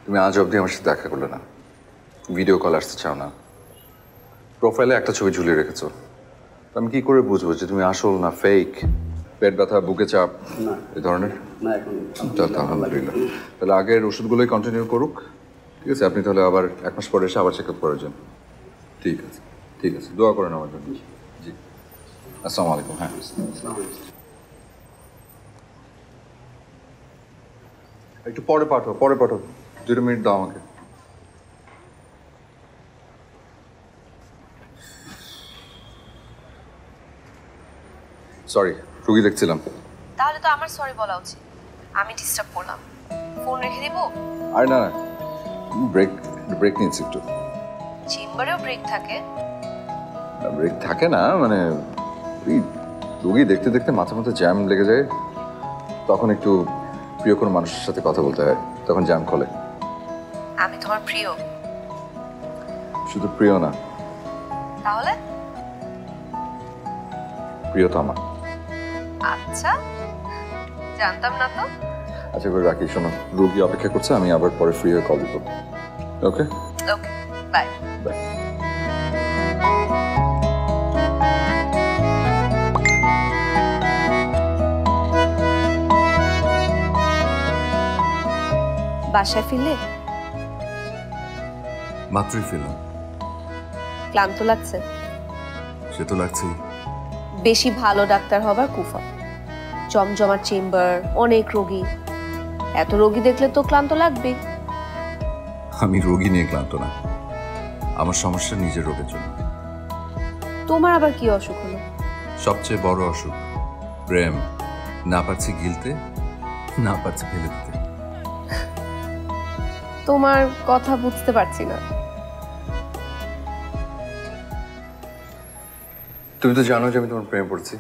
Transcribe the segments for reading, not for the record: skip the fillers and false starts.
তুমি আজ অবধি আমার সাথে দেখা করলে না, ভিডিও কল আসতে চাও না, প্রোফাইলে একটা ছবি ঝুলিয়ে রেখেছো। আমি কি করে বুঝবো যে তুমি আসল না ফেক? পেট ব্যথা, বুকে চাপ এই ধরনের? না এখন আলহামদুলিল্লাহ। তাহলে আগের ওষুধগুলোই কন্টিনিউ করুক, ঠিক আছে? আপনি তাহলে আবার 1 মাস পরে এসে আবার চেক আপ করার জন্য। ঠিক আছে, ঠিক আছে, দোয়া করেন আমার জন্য। জি, আসসালামু আলাইকুম। হ্যাঁ, একটু পরে পাঠো 2 মিনিট দাও আমাকে। সরি, রুগী দেখছিলাম। তাহলে তো আমার সরি বলা উচিত, আমি ডিস্টার্ব করলাম। ফোন রেখে দিব? আরে না, ব্রেক নিচ্ছি একটু। চেম্বারেও ব্রেক থাকে? ব্রেক থাকে না, মানে ওই রুগী দেখতে দেখতে মাথার মধ্যে জ্যাম লেগে যায়, তখন একটু প্রিয় কোনো মানুষের সাথে কথা বলতে হয়, তখন জ্যাম খোলে। আমি তোমার প্রিয়? শুধু প্রিয় না, তাহলে? প্রিয়তমা। আচ্ছা, জানতাম না তো। আচ্ছা করে রাখি, শোনো, রুগী অপেক্ষা করছে, আমি আবার পরে ফ্রি হয়ে কল দিব। ওকে ওকে, বাই বাই। বাসায় ফিরলে? মাত্রই ফিরলাম। ক্লান্ত লাগছে? সে তো লাগছেই। বেশি ভালো ডাক্তার হবার কুফা, জমজমার চেম্বার, অনেক রোগী, এত রোগী দেখলে তো ক্লান্ত লাগবে। আমি রোগী নিয়ে ক্লান্ত না, আমার সমস্যা নিজের রোগের জন্য। তোমার আবার কি অসুখ হলো? সবচেয়ে বড় অসুখ প্রেম। না পারছি গিলতে, না পারছি ফেলে দিতে। তোমার কথা বুঝতে পারছি না। তুমি তো জানো যে আমি তোমার প্রেমে পড়েছি,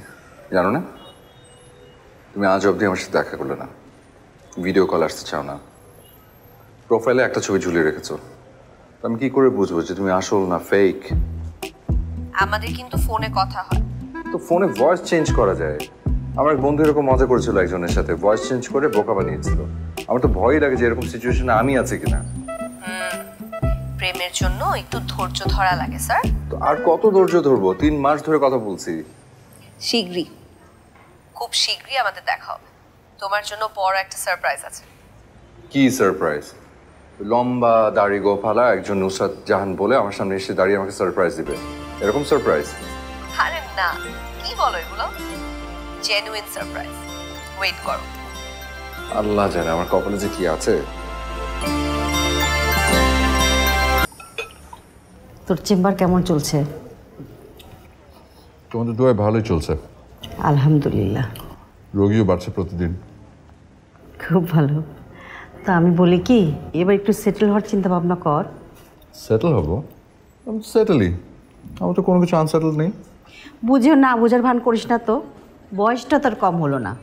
জানো না? তুমি আজ অবধি আমার সাথে দেখা করলে না, ভিডিও কল আসতে চাও না, প্রোফাইলে একটা ছবি ঝুলিয়ে রেখেছো। আমি কি করে বুঝবো যে তুমি আসল না ফেক? আমাদের কিন্তু ফোনে কথা হয়। তো ফোনে ভয়েস চেঞ্জ করা যায়। আমার এক বন্ধু এরকম মজা করেছিল, একজনের সাথে ভয়েস চেঞ্জ করে বোকা বানিয়েছিল। আমার তো ভয়ই লাগে যে এরকম সিচুয়েশনে আমি আছি কিনা। প্রেমের জন্য একটু ধৈর্য ধরা লাগে স্যার। তো আর কত ধৈর্য ধরবো? 3 মাস ধরে কথা বলছি। শীঘ্রই, খুব শীঘ্রই আমাদের দেখা হবে। তোমার জন্য বড় একটা সারপ্রাইজ আছে। কি সারপ্রাইজ? লম্বা দাড়ি গোফালা একজন নুসরাত জাহান বলে আমার সামনে এসে দাঁড়িয়ে আমাকে সারপ্রাইজ দিবে, এরকম সারপ্রাইজ? আরে না, কি বলো এগুলো? জেনুইন সারপ্রাইজ, ওয়েট করো। আল্লাহ জানে আমার কপালে যে কি আছে। তোর চেম্বার কেমন চলছে? তোমাদের দোয়ায় ভালোই চলছে, আলহামদুলিল্লাহ। রোগীও বাড়ছে প্রতিদিন। খুব ভালো। তা আমি বলি কি, এবার একটু সেটেল হওয়ার চিন্তা ভাবনা কর। সেটেল হবো? আমি সেটেলই, আমার তো কোনো কিছু আনসেটেল নেই। বুঝেও না বোঝার ভান করিস না তো, বয়সটা তার কম হলো না।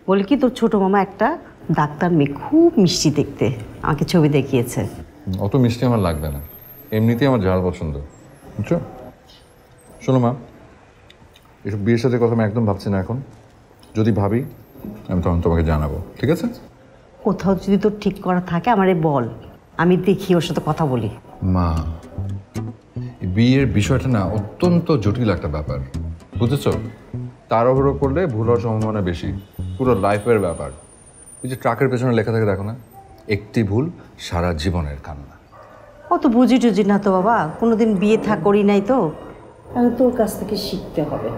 বলি কি, তোর ছোটো মামা একটা ডাক্তার মেয়ে, খুব মিষ্টি দেখতে, আমাকে ছবি দেখিয়েছে। অত মিষ্টি আমার লাগবে না, এমনিতেই আমার ঝাল পছন্দ, বুঝছো? শোনো মা, এসব বিয়ের সাথে কথা আমি একদম ভাবছি না এখন। যদি ভাবি আমি তখন তোমাকে জানাবো, ঠিক আছে? কোথাও যদি তোর ঠিক করা থাকে আমারে বল, আমি দেখি ওর সাথে কথা বলি। মা, বিয়ের বিষয়টা না অত্যন্ত জটিল একটা ব্যাপার, বুঝেছো? তাড়াহুড়ো করলে ভুল হওয়ার সম্ভাবনা বেশি, পুরো লাইফের ব্যাপার। ওই যে ট্রাকের পেছনে লেখা থাকে দেখো না, একটি ভুল সারা জীবনের কান্না। অত বুঝি টুঝি না তো বাবা, কোনোদিন বিয়ে করি নাই তো, আমি তোর কাছ থেকে শিখতে হবে।